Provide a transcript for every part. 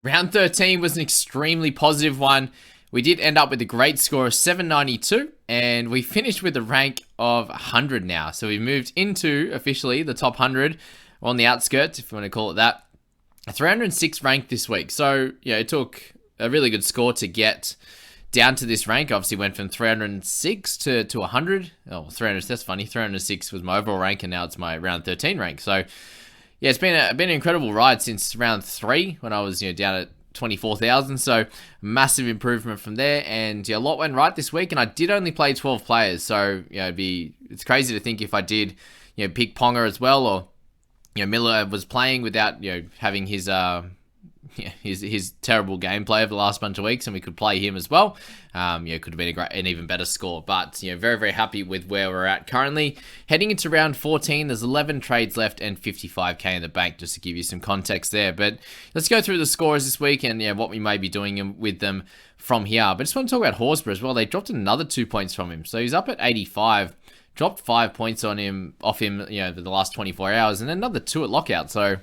Round 13 was an extremely positive one. We did end up with a great score of 792, and we finished with a rank of 100 now. So we moved into officially the top 100 on the outskirts, if you want to call it that. 306 rank this week. So, yeah, it took a really good score to get down to this rank. Obviously went from 306 to 100. Oh, 300, that's funny. 306 was my overall rank, and now it's my round 13 rank. So, yeah, it's been an incredible ride since round 3 when I was down at 24,000. So massive improvement from there, and a lot went right this week. And I did only play 12 players, so it's crazy to think if I did pick Ponga as well, or Miller was playing without having his terrible gameplay over the last bunch of weeks, and we could play him as well. Could have been an even better score. But very, very happy with where we're at currently. Heading into round 14, there's 11 trades left and 55k in the bank, just to give you some context there. But let's go through the scores this week and what we may be doing with them from here. But I just want to talk about Horsburgh as well. They dropped another 2 points from him, so he's up at 85. Dropped 5 points off him, the last 24 hours, and another 2 at lockout. So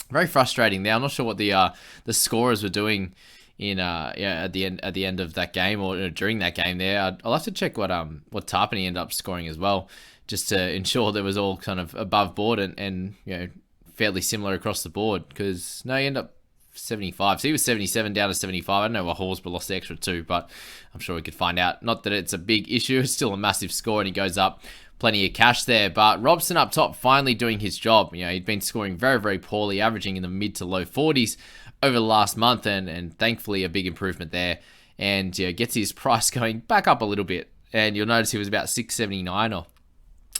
very frustrating there. I'm not sure what the scorers were doing in at the end of that game, or during that game there. I'll have to check what Tarpany ended up scoring as well, just to ensure that it was all kind of above board and fairly similar across the board. Because no, he ended up 75. So he was 77 down to 75. I don't know why Horsburgh lost the extra 2, but I'm sure we could find out. Not that it's a big issue. It's still a massive score, and he goes up plenty of cash there. But Robson up top finally doing his job. He'd been scoring very, very poorly, averaging in the mid to low 40s over the last month, and thankfully a big improvement there. And gets his price going back up a little bit. And you'll notice he was about 679 or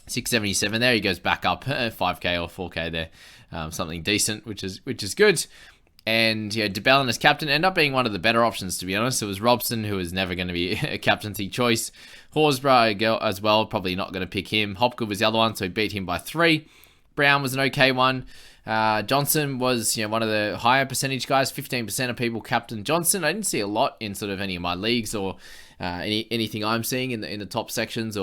677 there. He goes back up 5k or 4k there. Something decent, which is good. And DeBellin as captain ended up being one of the better options, to be honest. It was Robson, who was never going to be a captaincy choice. Horsburgh as well, probably not going to pick him. Hopgood was the other one, so he beat him by 3. Brown was an okay one. Johnson was one of the higher percentage guys. 15% of people captain Johnson. I didn't see a lot in sort of any of my leagues, or anything I'm seeing in the top sections,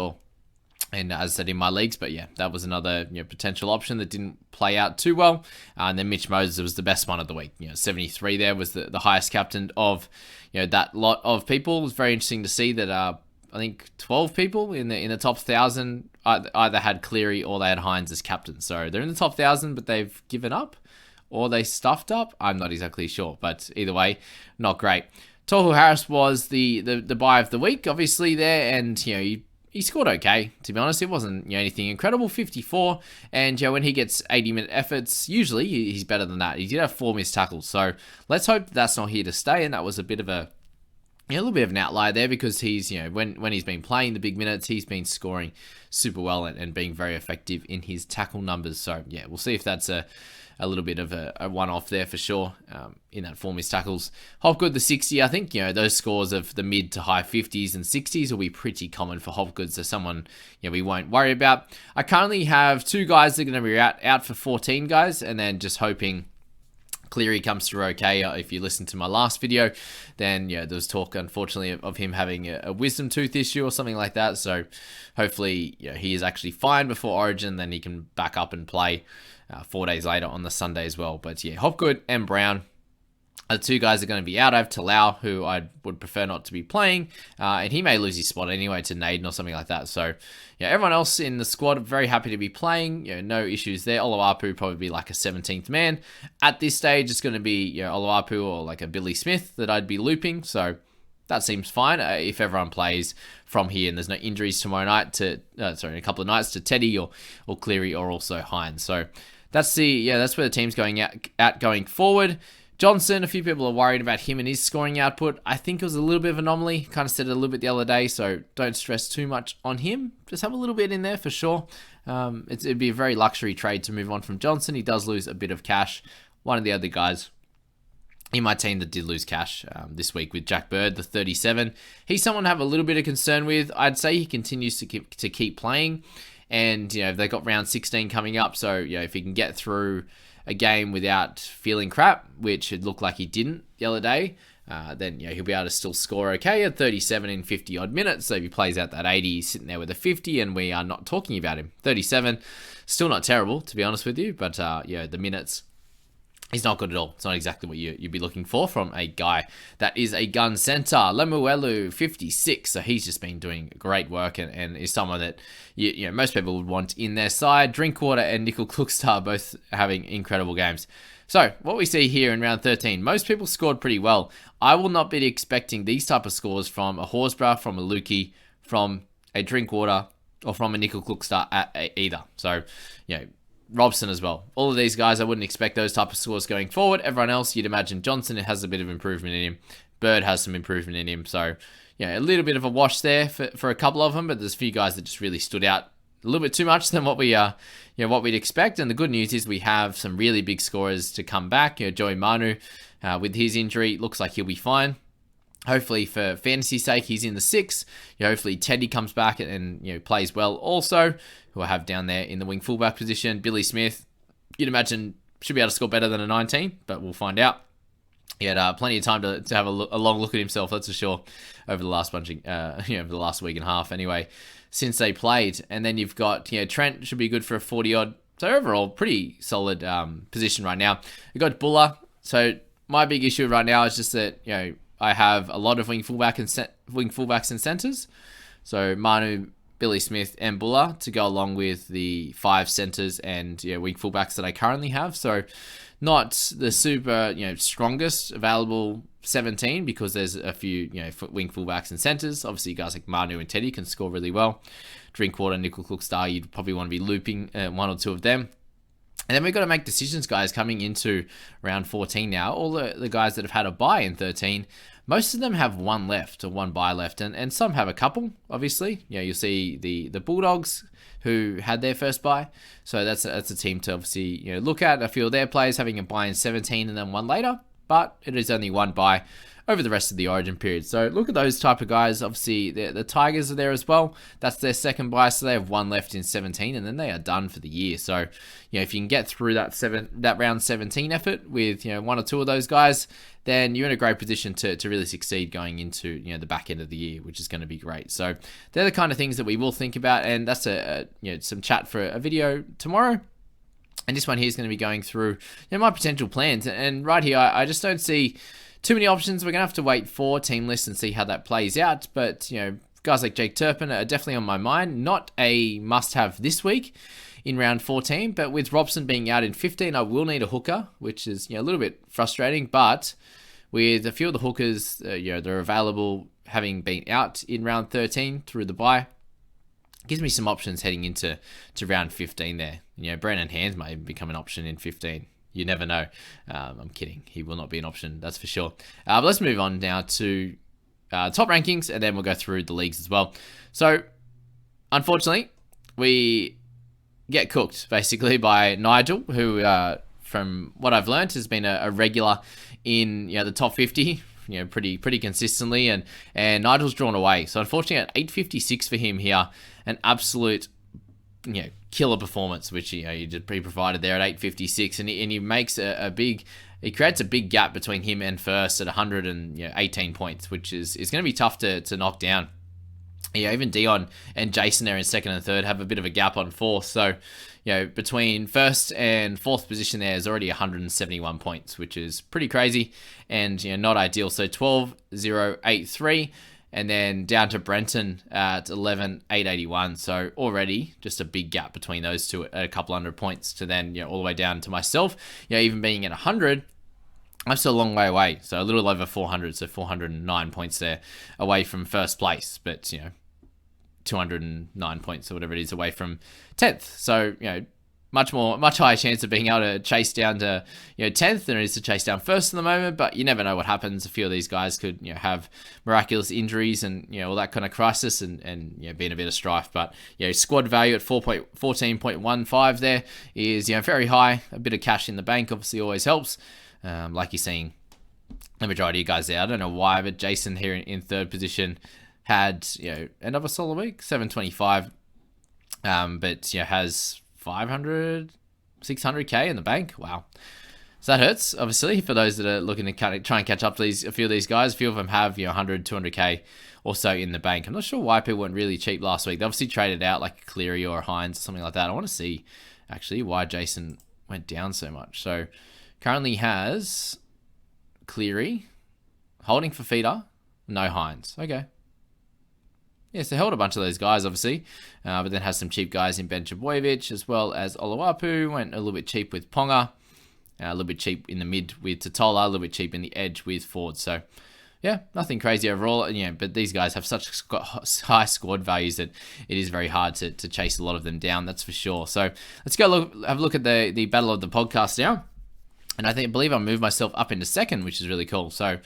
and as I said, in my leagues. But yeah, that was another potential option that didn't play out too well. And then Mitch Moses was the best one of the week. 73 there was the highest captain of that lot of people. It was very interesting to see that I think 12 people in the top 1,000 either had Cleary or they had Hines as captain. So they're in the top 1,000, but they've given up, or they stuffed up. I'm not exactly sure, but either way, not great. Tohu Harris was the buy of the week, obviously there, and he scored okay, to be honest. It wasn't anything incredible, 54. And when he gets 80-minute efforts, usually he's better than that. He did have 4 missed tackles, so let's hope that's not here to stay. And that was a bit of a little bit of an outlier there, because he's when he's been playing the big minutes, he's been scoring super well and being very effective in his tackle numbers. So yeah, we'll see if that's a little bit of a one-off there for sure, in that 4 missed tackles. Hopgood, the 60, I think, those scores of the mid to high 50s and 60s will be pretty common for Hopgood, so someone, we won't worry about. I currently have 2 guys that are going to be out for 14 guys, and then just hoping Cleary comes through okay. If you listen to my last video, then there was talk, unfortunately, of him having a wisdom tooth issue or something like that. So hopefully he is actually fine before Origin, then he can back up and play 4 days later on the Sunday as well. But yeah, Hopgood and Brown are the 2 guys that are going to be out. I have Talau, who I would prefer not to be playing, and he may lose his spot anyway to Naden or something like that. So yeah, everyone else in the squad very happy to be playing. No issues there. Oluwapu probably be like a 17th man at this stage. It's going to be Oluwapu or like a Billy Smith that I'd be looping. So that seems fine if everyone plays from here and there's no injuries tomorrow night in a couple of nights to Teddy or Cleary or also Hines. So that's that's where the team's going at going forward. Johnson, a few people are worried about him and his scoring output. I think it was a little bit of an anomaly. Kind of said it a little bit the other day, so don't stress too much on him. Just have a little bit in there for sure. It'd be a very luxury trade to move on from Johnson. He does lose a bit of cash. One of the other guys in my team that did lose cash this week with Jack Bird, the 37. He's someone to have a little bit of concern with. I'd say he continues to keep playing. And, they got round 16 coming up. So, if he can get through a game without feeling crap, which it looked like he didn't the other day, then he'll be able to still score okay at 37 in 50 odd minutes. So if he plays out that 80, he's sitting there with a 50, and we are not talking about him. 37, still not terrible, to be honest with you, but the minutes He's not good at all. It's not exactly what you'd be looking for from a guy that is a gun center. Lemuelu, 56. So he's just been doing great work and is someone that you know most people would want in their side. Drinkwater and Nickel Klukstar both having incredible games. So what we see here in round 13, most people scored pretty well. I will not be expecting these type of scores from a Horsburgh, from a Lukey, from a Drinkwater, or from a Nickel Klukstar either. So, you know, Robson as well. All of these guys, I wouldn't expect those type of scores going forward. Everyone else, you'd imagine Johnson has a bit of improvement in him. Bird has some improvement in him. So, yeah, a little bit of a wash there for a couple of them, but there's a few guys that just really stood out a little bit too much than what what we'd expect. And the good news is we have some really big scorers to come back. You know, Joey Manu, with his injury, looks like he'll be fine. Hopefully, for fantasy's sake, he's in the 6. You know, hopefully Teddy comes back and you know plays well also, who I have down there in the wing fullback position. Billy Smith, you'd imagine, should be able to score better than a 19, but we'll find out. He had plenty of time to have a long look at himself, that's for sure, over the last over the last week and a half anyway, since they played. And then you've got, you know, Trent should be good for a 40-odd. So overall, pretty solid position right now. You've got Buller. So my big issue right now is just that, you know, I have a lot of wing fullbacks and centers. So Manu, Billy Smith, and Buller to go along with the 5 centers and wing fullbacks that I currently have. So not the super strongest available 17 because there's a few wing fullbacks and centers. Obviously, guys like Manu and Teddy can score really well. Drinkwater, Nickel Klukstar, you'd probably want to be looping one or two of them. And then we've got to make decisions, guys, coming into round 14 now. All the guys that have had a bye in 13, most of them have one left or one bye left, and some have a couple, obviously. You'll see the Bulldogs who had their first bye. So that's a team to obviously look at. A few of their players having a bye in 17 and then one later, but it is only one bye over the rest of the Origin period. So look at those type of guys. Obviously, the Tigers are there as well. That's their second bye, so they have one left in 17, and then they are done for the year. So, if you can get through that round 17 effort with one or two of those guys, then you're in a great position to really succeed going into the back end of the year, which is going to be great. So they're the kind of things that we will think about, and that's some chat for a video tomorrow. And this one here is going to be going through my potential plans. And right here, I just don't see too many options. We're going to have to wait for team lists and see how that plays out. But, guys like Jake Turpin are definitely on my mind. Not a must-have this week in round 14, but with Robson being out in 15, I will need a hooker, which is a little bit frustrating. But with a few of the hookers, they're available having been out in round 13 through the bye, gives me some options heading into round 15 there. Brandon Hands might even become an option in 15. You never know. I'm kidding. He will not be an option, that's for sure. But let's move on now to top rankings, and then we'll go through the leagues as well. So, unfortunately, we get cooked, basically, by Nigel, who, from what I've learned, has been a regular in the top 50, pretty consistently, and Nigel's drawn away. So, unfortunately, at 856 for him here, an absolute killer performance, which he did provided there at 856, and he makes he creates a big gap between him and first at 118 points, which is going to be tough to knock down. Even Dion and Jason there in second and third have a bit of a gap on fourth, so between first and fourth position there is already 171 points, which is pretty crazy and not ideal. So 12,083. And then down to Brenton at 11,881. So already just a big gap between those two at a couple hundred points to then, all the way down to myself. even being at 100, I'm still a long way away. So a little over 400, so 409 points there away from first place. But, 209 points or whatever it is away from 10th. So, much higher chance of being able to chase down to 10th than it is to chase down first at the moment, but you never know what happens. A few of these guys could have miraculous injuries and all that kind of crisis and be in a bit of strife. But squad value at 14.15 there is very high. A bit of cash in the bank obviously always helps. Like you're seeing the majority of guys there. I don't know why, but Jason here in third position had another solid week, 725, but has 500, 600k in the bank. Wow. So that hurts, obviously, for those that are looking to try and catch up to a few of these guys. A few of them have 100, 200k or so in the bank. I'm not sure why people went really cheap last week. They obviously traded out like a Cleary or a Hines or something like that. I want to see, actually, why Jason went down so much. So, currently has Cleary, holding Fafita, no Hines. Okay. Yes, they held a bunch of those guys, obviously, but then has some cheap guys in Ben Trbojevic, as well as Oluwapu. Went a little bit cheap with Ponga, a little bit cheap in the mid with Totola, a little bit cheap in the edge with Ford. So, yeah, nothing crazy overall. But these guys have such high squad values that it is very hard to chase a lot of them down, that's for sure. So, let's go have a look at the battle of the podcast now. And I believe I'll move myself up into second, which is really cool. So,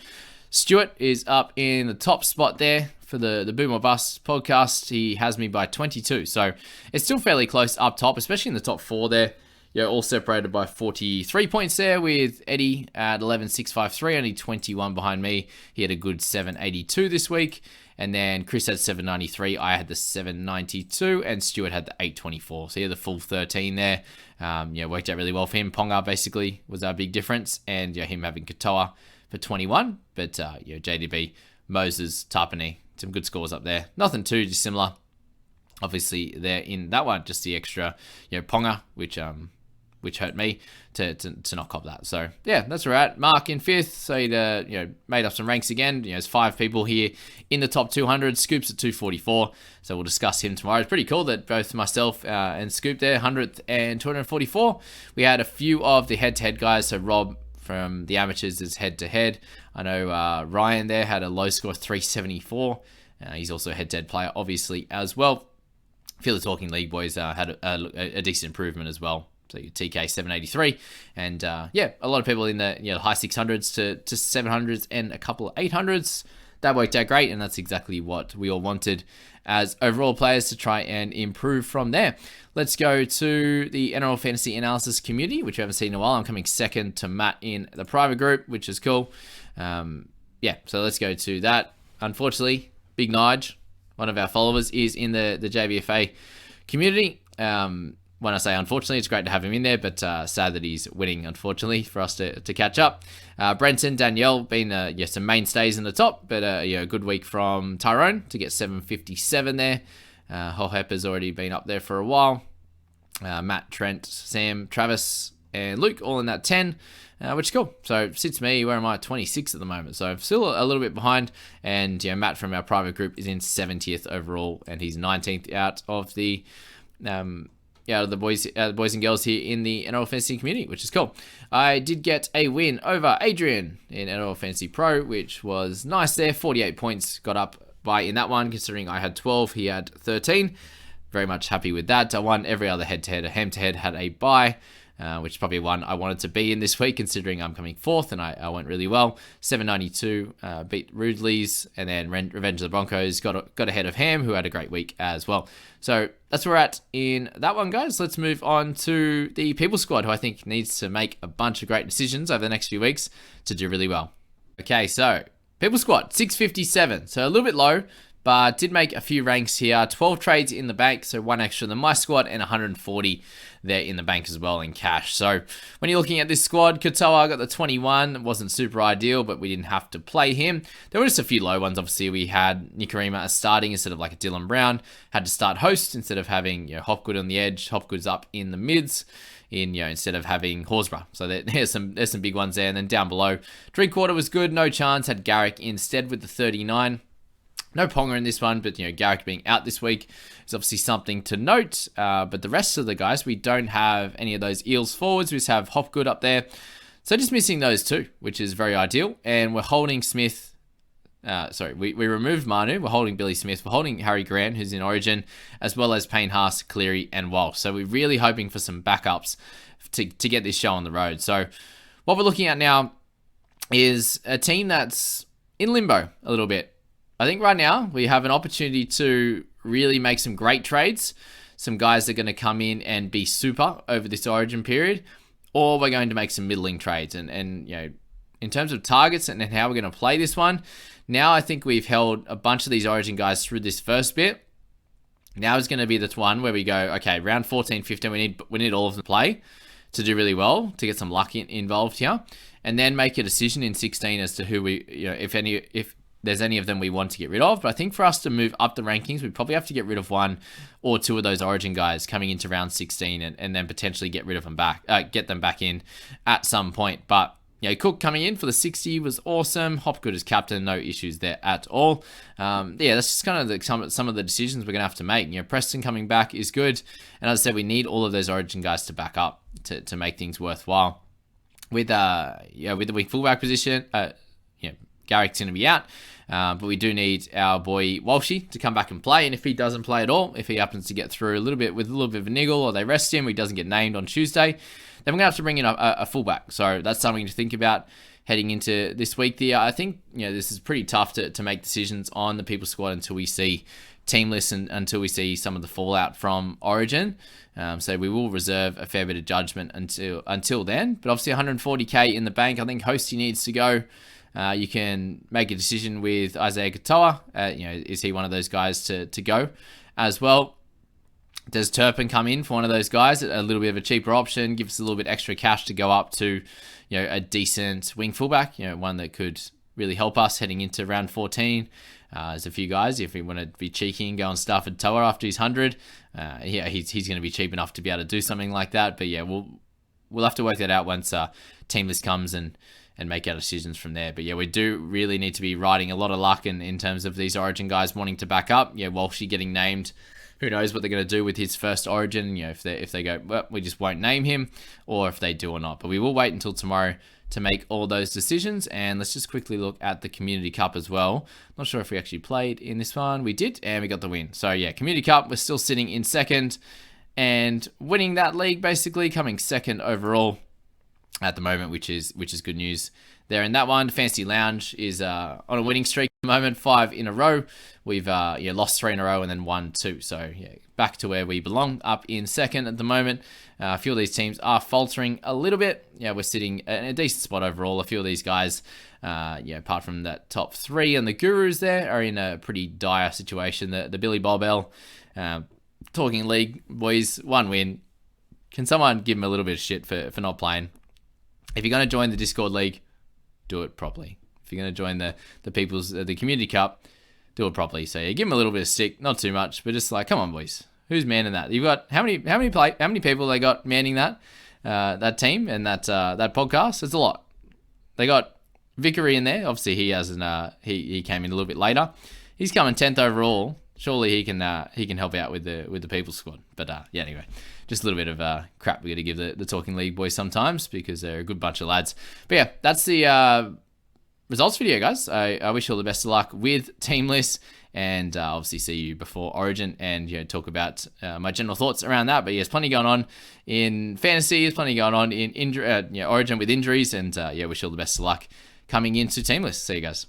Stuart is up in the top spot there for the Boom or Bust podcast. He has me by 22. So it's still fairly close up top, especially in the top 4 there. All separated by 43 points there, with Eddie at 11,653, only 21 behind me. He had a good 782 this week. And then Chris had 793. I had the 792, and Stuart had the 824. So he had the full 13 there. Worked out really well for him. Ponga basically was our big difference, and him having Katoa for 21. But JDB, Moses, Tapani, some good scores up there. Nothing too dissimilar. Obviously, there in that one, just the extra, Ponga, which hurt me to not cop that. So yeah, that's where we're at. Mark in 5th, so he made up some ranks again. There's 5 people here in the top 200. Scoop's at 244, so we'll discuss him tomorrow. It's pretty cool that both myself and Scoop there, 100th and 244. We had a few of the head-to-head guys. So Rob from the amateurs is head-to-head. I know Ryan there had a low score of 374. He's also a head-to-head player, obviously, as well. I feel the Talking League boys had a decent improvement as well. So TK 783, and a lot of people in the high 600s to 700s and a couple of 800s. That worked out great, and that's exactly what we all wanted as overall players to try and improve from there. Let's go to the NRL Fantasy Analysis community, which we haven't seen in a while. I'm coming second to Matt in the private group, which is cool. So let's go to that. Unfortunately, Big Nige, one of our followers, is in the JBFA community. When I say unfortunately, it's great to have him in there, but sad that he's winning, unfortunately, for us to catch up. Brenton, Danielle, been some mainstays in the top, but a good week from Tyrone to get 757 there. Hohep has already been up there for a while. Matt, Trent, Sam, Travis, and Luke all in that 10, which is cool. So sits me, where am I? 26 at the moment. So still a little bit behind. And Matt from our private group is in 70th overall, and he's 19th out of the the boys and girls here in the NRL Fantasy community, which is cool. I did get a win over Adrian in NRL Fantasy Pro, which was nice there. 48 points got up by in that one, considering I had 12, he had 13. Very much happy with that. I won every other head-to-head. A ham-to-head had a bye, which is probably one I wanted to be in this week, considering I'm coming 4th, and I went really well. 792 beat Rudley's, and then Revenge of the Broncos got ahead of Ham, who had a great week as well. So that's where we're at in that one, guys. Let's move on to the People Squad, who I think needs to make a bunch of great decisions over the next few weeks to do really well. Okay, so People Squad, 657. So a little bit low, but did make a few ranks here. 12 trades in the bank, so 1 extra than my squad, and 140 there in the bank as well in cash. So when you're looking at this squad, Katoa got the 21. It wasn't super ideal, but we didn't have to play him. There were just a few low ones. Obviously, we had Nikorima as starting instead of like a Dylan Brown. Had to start host instead of having Hopgood on the edge. Hopgood's up in the mids. Instead of having Horsburgh. So there's some big ones there. And then down below, Drinkwater was good. No chance. Had Garrick instead with the 39. No Ponga in this one, but Garrick being out this week is obviously something to note. But the rest of the guys, we don't have any of those Eels forwards. We just have Hopgood up there. So just missing those two, which is very ideal. And we're holding Smith. We removed Manu. We're holding Billy Smith. We're holding Harry Grant, who's in Origin, as well as Payne Haas, Cleary, and Walsh. So we're really hoping for some backups to get this show on the road. So what we're looking at now is a team that's in limbo a little bit. I think right now we have an opportunity to really make some great trades. Some guys that are going to come in and be super over this Origin period, or we're going to make some middling trades. And in terms of targets and how we're going to play this one, now I think we've held a bunch of these Origin guys through this first bit. Now is going to be the one where we go, okay, round 14, 15, we need all of them to play to do really well, to get some luck involved here, and then make a decision in 16 as to who we, if there's any of them we want to get rid of. But I think for us to move up the rankings, we probably have to get rid of 1 or 2 of those Origin guys coming into round 16 and then potentially get rid of them back, get them back in at some point. But Cook coming in for the 60 was awesome. Hopgood as captain, no issues there at all. That's just kind of some of the decisions we're going to have to make. Preston coming back is good. And as I said, we need all of those Origin guys to back up to make things worthwhile. With the weak fullback position, Garrick's going to be out. But we do need our boy Walshy to come back and play. And if he doesn't play at all, if he happens to get through a little bit of a niggle, or they rest him, or he doesn't get named on Tuesday, then we're going to have to bring in a fullback. So that's something to think about heading into this week. I think this is pretty tough to make decisions on the people squad until we see team lists and until we see some of the fallout from Origin. So we will reserve a fair bit of judgment until then. But obviously 140k in the bank. I think Hosty needs to go. You can make a decision with Isaiah Katoa. Is he one of those guys to go as well? Does Turpin come in for one of those guys? A little bit of a cheaper option, gives us a little bit extra cash to go up to, a decent wing fullback, one that could really help us heading into round 14. There's a few guys, if we want to be cheeky and go and Stafford Toa after he's 100, he's going to be cheap enough to be able to do something like that. But we'll have to work that out once team list comes and make our decisions from there. But we do really need to be riding a lot of luck in terms of these Origin guys wanting to back up. Walshy getting named. Who knows what they're going to do with his first Origin, if they go, well, we just won't name him, or if they do or not. But we will wait until tomorrow to make all those decisions. And let's just quickly look at the Community Cup as well. Not sure if we actually played in this one. We did, and we got the win. So Community Cup, we're still sitting in second and winning that league, basically coming second overall at the moment, which is good news there in that one. Fantasy Lounge is on a winning streak at the moment, 5 in a row. We've lost 3 in a row and then won 2. So back to where we belong, up in second at the moment. A few of these teams are faltering a little bit. We're sitting in a decent spot overall. A few of these guys, apart from that top 3 and the Gurus there, are in a pretty dire situation. The Billy Bobell, talking league boys, 1 win. Can someone give him a little bit of shit for not playing? If you're going to join the Discord League, do it properly. If you're going to join the Community Cup, do it properly. So give him a little bit of stick, not too much, but just come on, boys. Who's manning that? You've got how many people they got manning that team and that podcast? It's a lot. They got Vickery in there. Obviously, he hasn't. He came in a little bit later. He's coming 10th overall. Surely he can help out with the people squad. But anyway, just a little bit of crap we got to give the Talking League boys sometimes because they're a good bunch of lads. But that's the results video, guys. I wish you all the best of luck with team lists, and obviously see you before Origin and talk about my general thoughts around that. But there's plenty going on in fantasy. There's plenty going on in Origin with injuries, and wish you all the best of luck coming into team lists. See you guys.